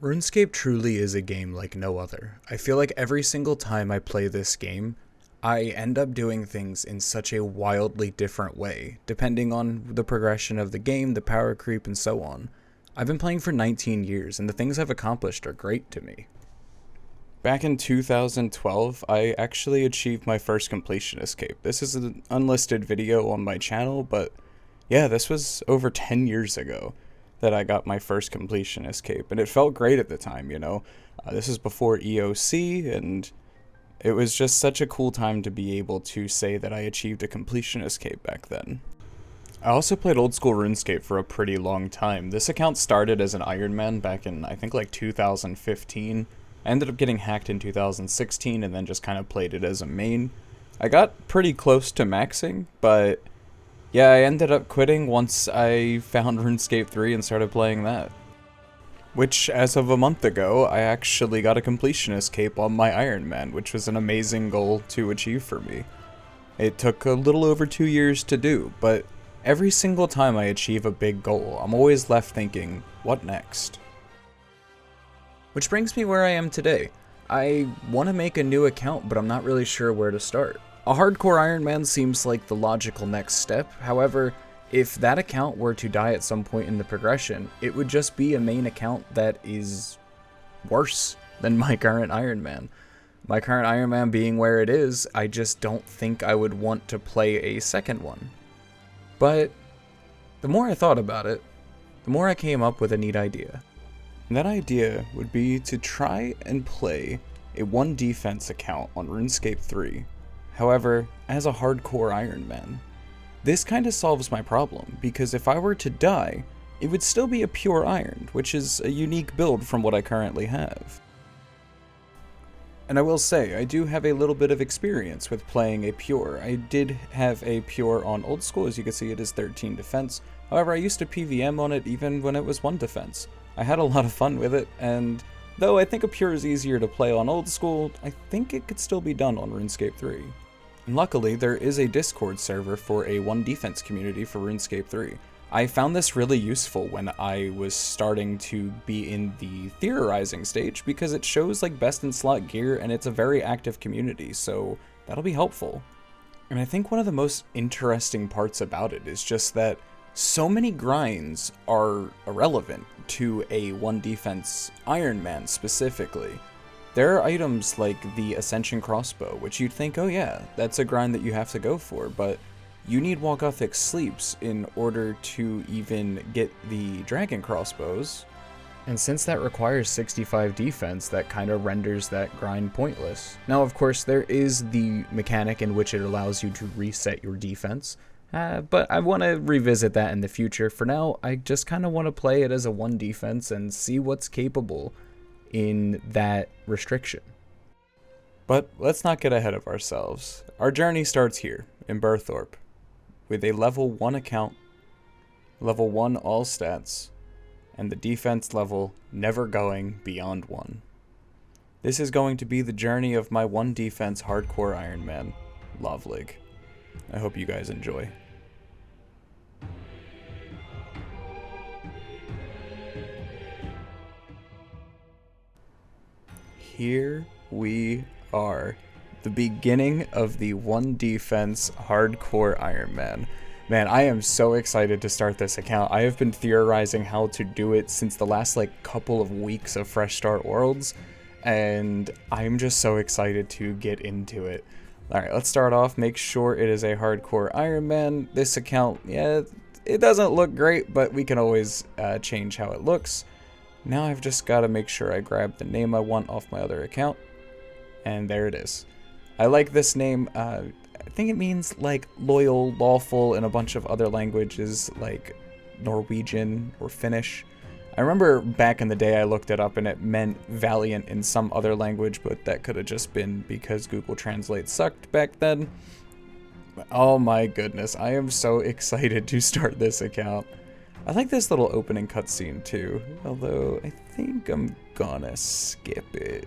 RuneScape truly is a game like no other. I feel like every single time I play this game, I end up doing things in such a wildly different way, depending on the progression of the game, the power creep, and so on. I've been playing for 19 years, and the things I've accomplished are great to me. Back in 2012, I actually achieved my first completion escape. This is an unlisted video on my channel, but yeah, this was over 10 years ago that I got my first completion escape, and it felt great at the time, you know. This is before EOC, and it was just such a cool time to be able to say that I achieved a completion escape back then. I also played old school RuneScape for a pretty long time. This account started as an Ironman back in, I think, like 2015. I ended up getting hacked in 2016 and then just kind of played it as a main. I got pretty close to maxing, but yeah, I ended up quitting once I found RuneScape 3 and started playing that. Which, as of a month ago, I actually got a completion escape on my Ironman, which was an amazing goal to achieve for me. It took a little over 2 years to do, but every single time I achieve a big goal, I'm always left thinking, what next? Which brings me where I am today. I want to make a new account, but I'm not really sure where to start. A hardcore Ironman seems like the logical next step. However, if that account were to die at some point in the progression, it would just be a main account that is worse than my current Ironman. My current Ironman being where it is, I just don't think I would want to play a second one. But the more I thought about it, the more I came up with a neat idea. And that idea would be to try and play a 1 defense account on RuneScape 3. However, as a hardcore Ironman. This kind of solves my problem, because if I were to die, it would still be a pure iron, which is a unique build from what I currently have. And I will say, I do have a little bit of experience with playing a pure. I did have a pure on old school. As you can see, it is 13 defense. However, I used to PVM on it even when it was 1 defense. I had a lot of fun with it, and though I think a pure is easier to play on old school, I think it could still be done on RuneScape 3. And luckily, there is a Discord server for a 1 defense community for RuneScape 3. I found this really useful when I was starting to be in the theorizing stage, because it shows like best in slot gear and it's a very active community, so that'll be helpful. And I think one of the most interesting parts about it is just that so many grinds are irrelevant to a 1 defense Ironman specifically. There are items like the Ascension Crossbow, which you'd think, oh yeah, that's a grind that you have to go for, but you need Walkothic Sleeps in order to even get the Dragon Crossbows. And since that requires 65 defense, that kind of renders that grind pointless. Now, of course, there is the mechanic in which it allows you to reset your defense, but I want to revisit that in the future. For now, I just kind of want to play it as a 1 defense and see what's capable in that restriction. But let's not get ahead of ourselves. Our journey starts here, in Burthorpe, with a level 1 account, level 1 all stats, and the defense level never going beyond 1. This is going to be the journey of my 1 defense hardcore Ironman, Love League. I hope you guys enjoy. Here we are, the beginning of the 1 defense hardcore Ironman. Man, I am so excited to start this account. I have been theorizing how to do it since the last couple of weeks of Fresh Start Worlds, and I'm just so excited to get into it. Alright, let's start off. Make sure it is a hardcore Ironman. This account, yeah, it doesn't look great, but we can always change how it looks. Now I've just got to make sure I grab the name I want off my other account. And there it is. I like this name. I think it means like loyal, lawful in a bunch of other languages like Norwegian or Finnish. I remember back in the day I looked it up and it meant valiant in some other language, but that could have just been because Google Translate sucked back then. Oh my goodness, I am so excited to start this account. I like this little opening cutscene too, although I think I'm gonna skip it.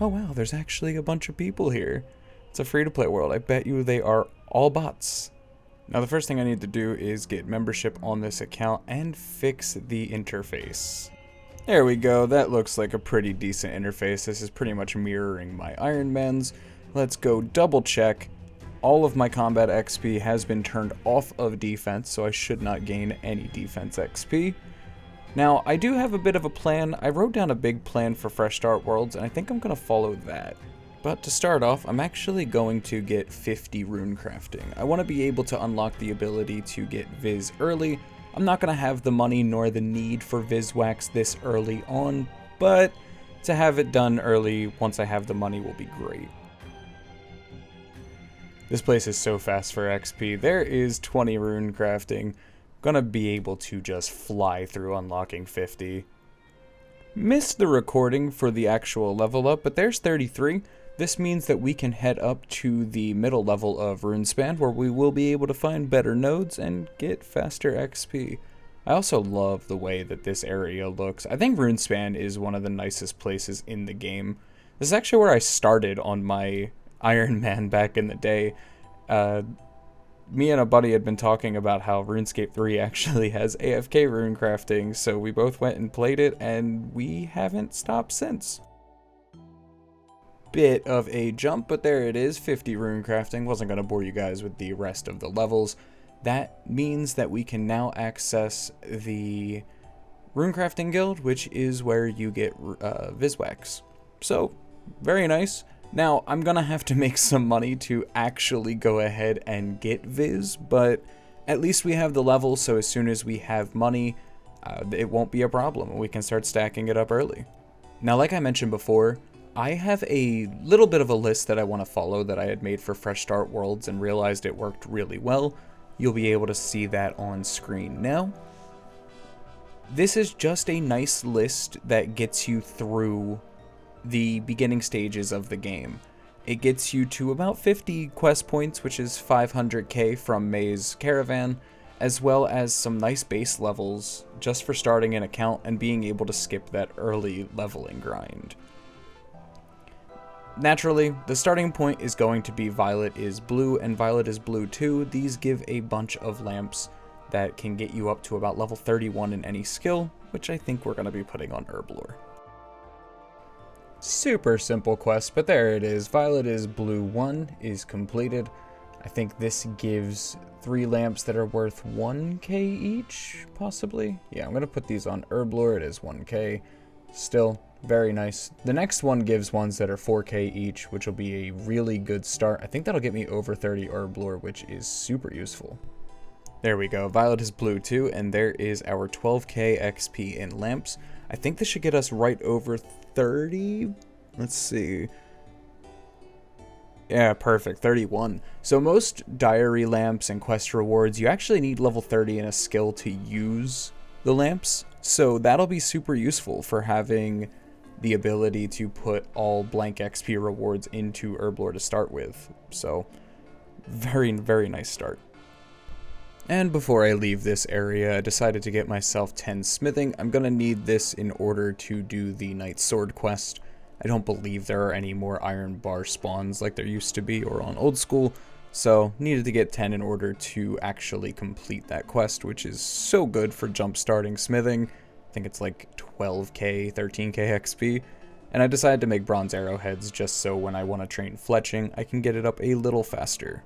Oh wow, there's actually a bunch of people here. It's a free-to-play world. I bet you they are all bots. Now the first thing I need to do is get membership on this account and fix the interface. There we go, that looks like a pretty decent interface. This is pretty much mirroring my Ironman's. Let's go double check. All of my combat XP has been turned off of defense, so I should not gain any defense XP. Now, I do have a bit of a plan. I wrote down a big plan for Fresh Start Worlds, and I think I'm going to follow that. But to start off, I'm actually going to get 50 rune crafting. I want to be able to unlock the ability to get Viz early. I'm not going to have the money nor the need for Viz Wax this early on, but to have it done early once I have the money will be great. This place is so fast for XP. There is 20 rune crafting. Gonna be able to just fly through unlocking 50. Missed the recording for the actual level up, but there's 33. This means that we can head up to the middle level of RuneSpan, where we will be able to find better nodes and get faster XP. I also love the way that this area looks. I think RuneSpan is one of the nicest places in the game. This is actually where I started on my Ironman back in the day. Me and a buddy had been talking about how RuneScape 3 actually has AFK rune crafting, so we both went and played it, and we haven't stopped since. Bit of a jump, but there it is, 50 rune crafting. Wasn't going to bore you guys with the rest of the levels. That means that we can now access the rune crafting guild, which is where you get Viswax. So, very nice. Now, I'm going to have to make some money to actually go ahead and get Viz, but at least we have the level, so as soon as we have money, it won't be a problem. We can start stacking it up early. Now, like I mentioned before, I have a little bit of a list that I want to follow that I had made for Fresh Start Worlds and realized it worked really well. You'll be able to see that on screen now. This is just a nice list that gets you through the beginning stages of the game. It gets you to about 50 quest points, which is 500k from May's Caravan, as well as some nice base levels just for starting an account and being able to skip that early leveling grind. Naturally, the starting point is going to be Violet is Blue and Violet is Blue 2. These give a bunch of lamps that can get you up to about level 31 in any skill, which I think we're going to be putting on Herblore. Super simple quest, but there it is. Violet is Blue 1 is completed. I think this gives 3 lamps that are worth 1k each, possibly. Yeah, I'm going to put these on Herblore. It is 1k. Still, very nice. The next one gives ones that are 4k each, which will be a really good start. I think that'll get me over 30 Herblore, which is super useful. There we go. Violet is Blue 2, and there is our 12k XP in lamps. I think this should get us right over 30. Let's see. Yeah, perfect. 31. So most diary lamps and quest rewards, you actually need level 30 in a skill to use the lamps. So that'll be super useful for having the ability to put all blank XP rewards into Herblore to start with. So very, very nice start. And before I leave this area, I decided to get myself 10 smithing. I'm going to need this in order to do the Knight Sword quest. I don't believe there are any more iron bar spawns like there used to be or on old school, so needed to get 10 in order to actually complete that quest, which is so good for jump starting smithing. I think it's like 12k, 13k XP. And I decided to make bronze arrowheads just so when I want to train fletching, I can get it up a little faster.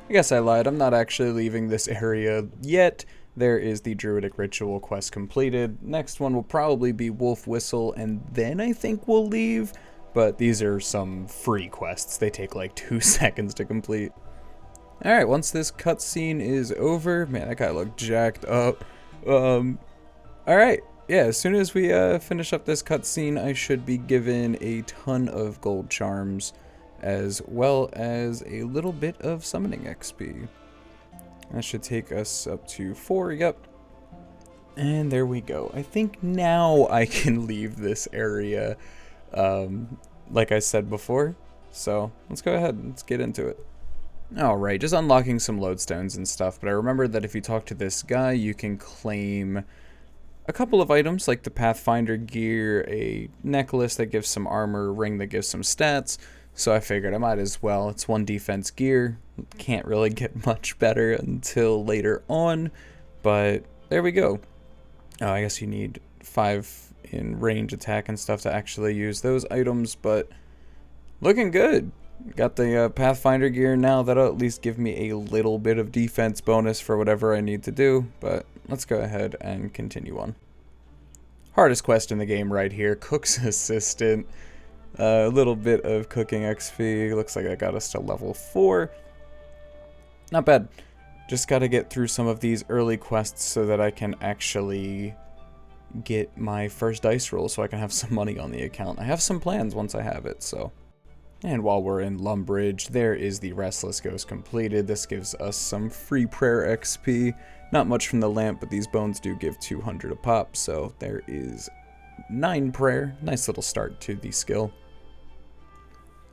I guess I lied, I'm not actually leaving this area yet. There is the Druidic Ritual quest completed. Next one will probably be Wolf Whistle, and then I think we'll leave. But these are some free quests. They take like 2 seconds to complete. Alright, once this cutscene is over, man, that guy looked jacked up. Alright, yeah, as soon as we finish up this cutscene, I should be given a ton of gold charms, as well as a little bit of summoning XP. That should take us up to 4, yep. And there we go. I think now I can leave this area, like I said before. So let's go ahead and let's get into it. Alright, just unlocking some lodestones and stuff, but I remember that if you talk to this guy, you can claim a couple of items like the Pathfinder gear, a necklace that gives some armor, a ring that gives some stats. So I figured I might as well. It's 1 defense gear. Can't really get much better until later on. But there we go. Oh, I guess you need 5 in range attack and stuff to actually use those items, but looking good. Got the Pathfinder gear now. That'll at least give me a little bit of defense bonus for whatever I need to do, but let's go ahead and continue on. Hardest quest in the game right here, Cook's Assistant. A little bit of cooking XP. Looks like I got us to level 4. Not bad. Just got to get through some of these early quests so that I can actually get my first dice roll so I can have some money on the account. I have some plans once I have it, so. And while we're in Lumbridge, there is the Restless Ghost completed. This gives us some free prayer XP. Not much from the lamp, but these bones do give 200 a pop, so there is 9 prayer. Nice little start to the skill.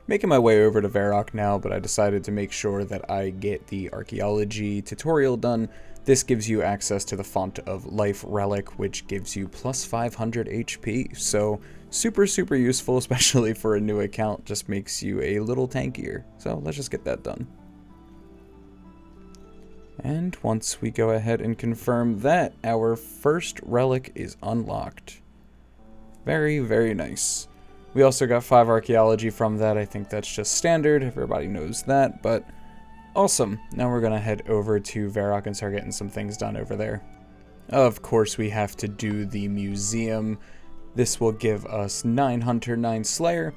Making my way over to Varrock now, but I decided to make sure that I get the archaeology tutorial done. This gives you access to the Font of Life relic, which gives you plus 500 HP. So super useful, especially for a new account. Just makes you a little tankier. So let's just get that done. And once we go ahead and confirm that, our first relic is unlocked. Very nice. We also got 5 archaeology from that. I think that's just standard. Everybody knows that, but awesome. Now we're going to head over to Varrock and start getting some things done over there. Of course, we have to do the museum. This will give us 9 Hunter, 9 Slayer.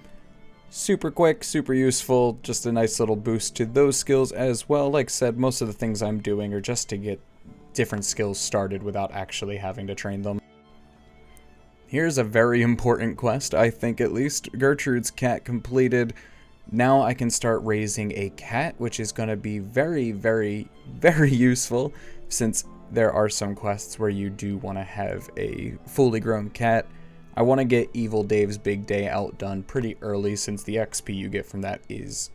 Super quick, super useful. Just a nice little boost to those skills as well. Like I said, most of the things I'm doing are just to get different skills started without actually having to train them. Here's a very important quest, I think at least. Gertrude's cat completed. Now I can start raising a cat, which is going to be very useful, since there are some quests where you do want to have a fully grown cat. I want to get Evil Dave's Big Day outdone pretty early, since the XP you get from that is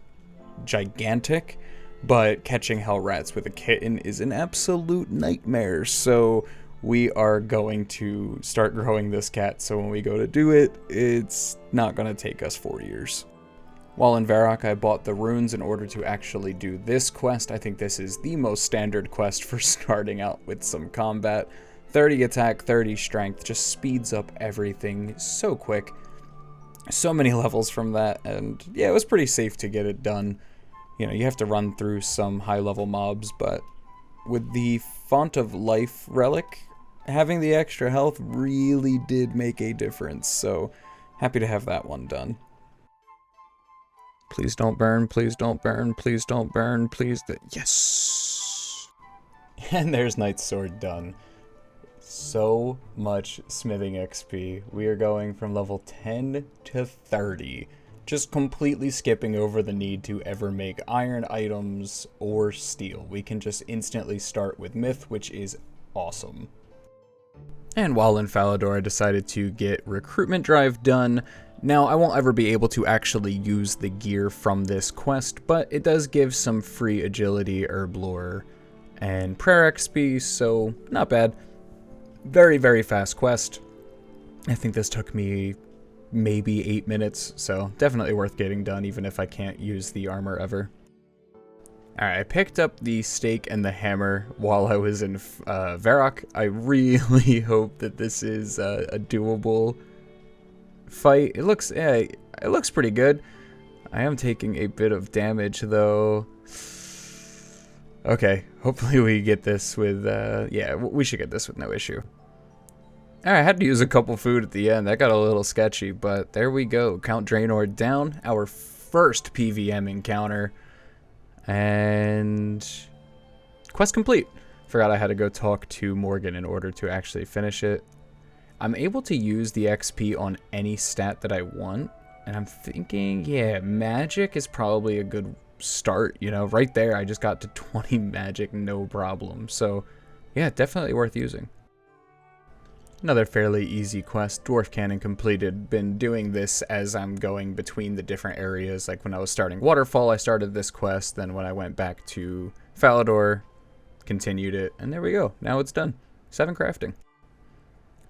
gigantic, but catching hell rats with a kitten is an absolute nightmare, so we are going to start growing this cat, so when we go to do it, it's not going to take us 4 years. While in Varrock, I bought the runes in order to actually do this quest. I think this is the most standard quest for starting out with some combat. 30 attack, 30 strength, just speeds up everything so quick. So many levels from that, and yeah, it was pretty safe to get it done. You know, you have to run through some high-level mobs, but with the Font of Life relic, having the extra health really did make a difference, so happy to have that one done. Please don't burn, please don't burn, please don't burn, please. Yes! And there's Knight's Sword done. So much smithing XP. We are going from level 10 to 30. Just completely skipping over the need to ever make iron items or steel. We can just instantly start with myth, which is awesome. And while in Falador, I decided to get recruitment drive done. Now, I won't ever be able to actually use the gear from this quest, but it does give some free agility, herb lore, and prayer XP, so not bad. Very fast quest. I think this took me maybe 8 minutes, so definitely worth getting done, even if I can't use the armor ever. Alright, I picked up the stake and the hammer while I was in Varrock. I really hope that this is a doable fight. It looks pretty good. I am taking a bit of damage though. Okay, hopefully we get this with, yeah, we should get this with no issue. Alright, I had to use a couple food at the end. That got a little sketchy, but there we go. Count Draenor down. Our first PVM encounter. And quest complete. Forgot I had to go talk to Morgan in order to actually finish it. I'm able to use the XP on any stat that I want. And I'm thinking, yeah, magic is probably a good start. You know, right there, I just got to 20 magic, no problem. So, yeah, definitely worth using. Another fairly easy quest, Dwarf Cannon completed. Been doing this as I'm going between the different areas. Like when I was starting Waterfall, I started this quest. Then when I went back to Falador, continued it. And there we go. Now it's done. 7 crafting.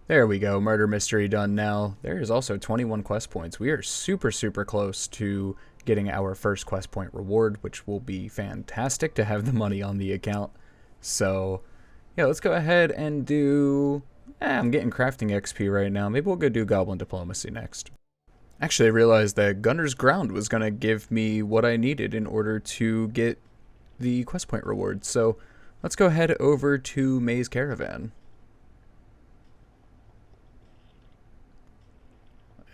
There we go. Murder Mystery done now. There is also 21 quest points. We are super close to getting our first quest point reward, which will be fantastic to have the money on the account. So, yeah, let's go ahead and do I'm getting crafting XP right now. Maybe we'll go do Goblin Diplomacy next. Actually, I realized that Gunner's Ground was going to give me what I needed in order to get the quest point reward. So let's go head over to May's Caravan.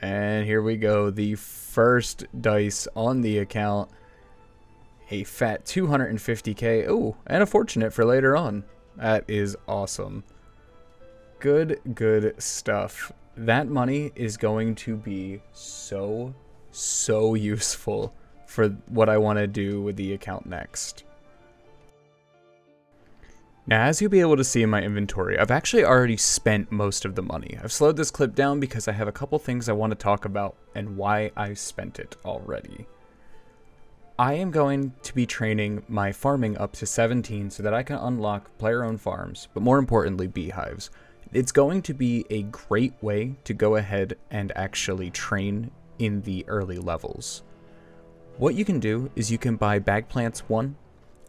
And here we go. The first dice on the account. A fat 250k. Oh, and a fortunate for later on. That is awesome. Good stuff. That money is going to be so useful for what I want to do with the account next. Now, as you'll be able to see in my inventory, I've actually already spent most of the money. I've slowed this clip down because I have a couple things I want to talk about and why I spent it already. I am going to be training my farming up to 17 so that I can unlock player-owned farms, but more importantly, beehives. It's going to be a great way to go ahead and actually train in the early levels. What you can do is you can buy bag plants 1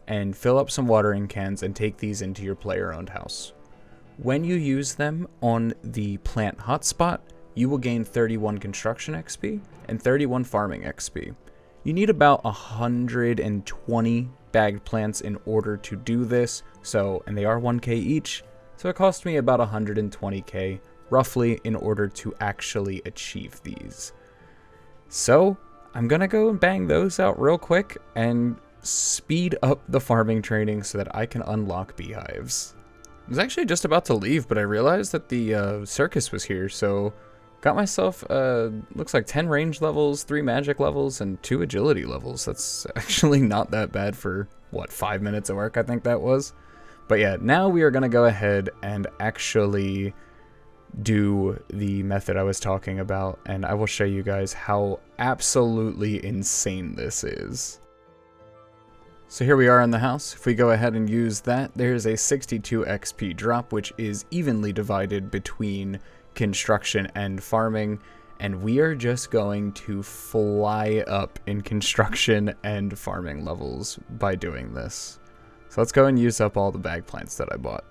and fill up some watering cans and take these into your player-owned house. When you use them on the plant hotspot, you will gain 31 construction XP and 31 farming XP. You need about 120 bagged plants in order to do this, and they are 1k each, so it cost me about 120k roughly in order to actually achieve these. So I'm gonna go and bang those out real quick and speed up the farming training so that I can unlock beehives. I was actually just about to leave, but I realized that the circus was here, so got myself, looks like 10 range levels, 3 magic levels, and 2 agility levels. That's actually not that bad for, what, 5 minutes of work I think that was? But yeah, now we are going to go ahead and actually do the method I was talking about, and I will show you guys how absolutely insane this is. So here we are in the house. If we go ahead and use that, there's a 62 XP drop, which is evenly divided between construction and farming, and we are just going to fly up in construction and farming levels by doing this. So let's go and use up all the bag plants that I bought.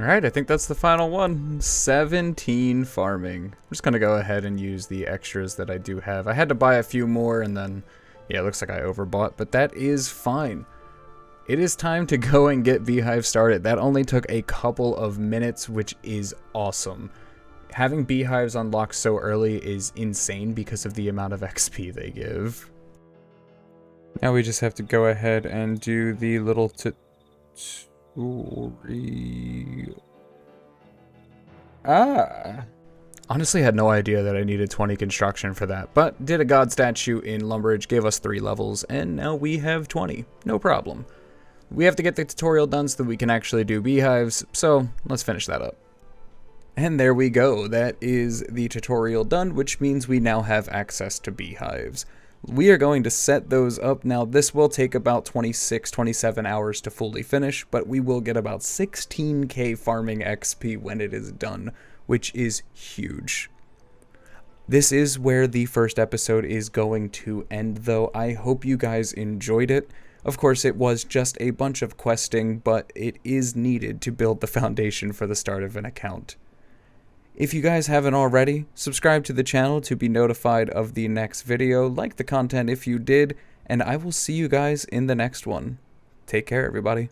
Alright, I think that's the final one. 17 farming. I'm just going to go ahead and use the extras that I do have. I had to buy a few more and then, yeah, it looks like I overbought, but that is fine. It is time to go and get beehive started. That only took a couple of minutes, which is awesome. Having beehives unlocked so early is insane because of the amount of XP they give. Now we just have to go ahead and do the little Honestly, had no idea that I needed 20 construction for that, but did a god statue in Lumberage, gave us 3 levels, and now we have 20. No problem. We have to get the tutorial done so that we can actually do beehives, so let's finish that up. And there we go. That is the tutorial done, which means we now have access to beehives. We are going to set those up. Now, this will take about 26-27 hours to fully finish, but we will get about 16k farming XP when it is done, which is huge. This is where the first episode is going to end, though. I hope you guys enjoyed it. Of course, it was just a bunch of questing, but it is needed to build the foundation for the start of an account. If you guys haven't already, subscribe to the channel to be notified of the next video, like the content if you did, and I will see you guys in the next one. Take care, everybody.